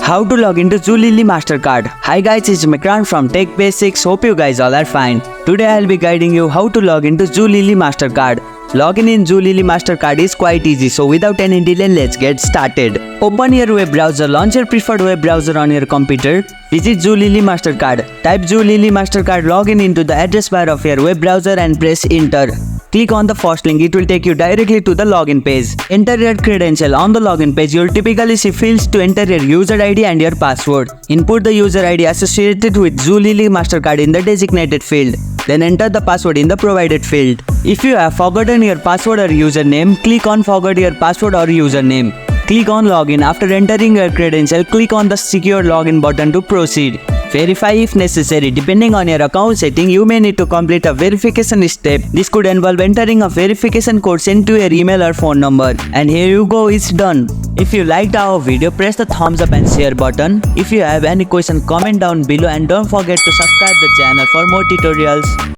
How to log into Zulily Mastercard. Hi guys, it's Mikran from Tech Basics. Hope you guys all are fine. Today I'll be guiding you how to log into Zulily Mastercard. Login in Zulily Mastercard is quite easy, so without any delay, let's get started. Open your web browser, launch your preferred web browser on your computer. Visit Zulily Mastercard. Type Zulily Mastercard, login into the address bar of your web browser and press enter. Click on the first link, it will take you directly to the login page. Enter your credential. On the login page, you will typically see fields to enter your user ID and your password. Input the user ID associated with Zulily Mastercard in the designated field. Then enter the password in the provided field. If you have forgotten your password or username, click on forget your password or username. Click on login. After entering your credential, click on the secure login button to proceed. Verify if necessary. Depending on your account setting, you may need to complete a verification step. This could involve entering a verification code sent to your email or phone number. And here you go, it's done. If you liked our video, press the thumbs up and share button. If you have any question, comment down below and don't forget to subscribe the channel for more tutorials.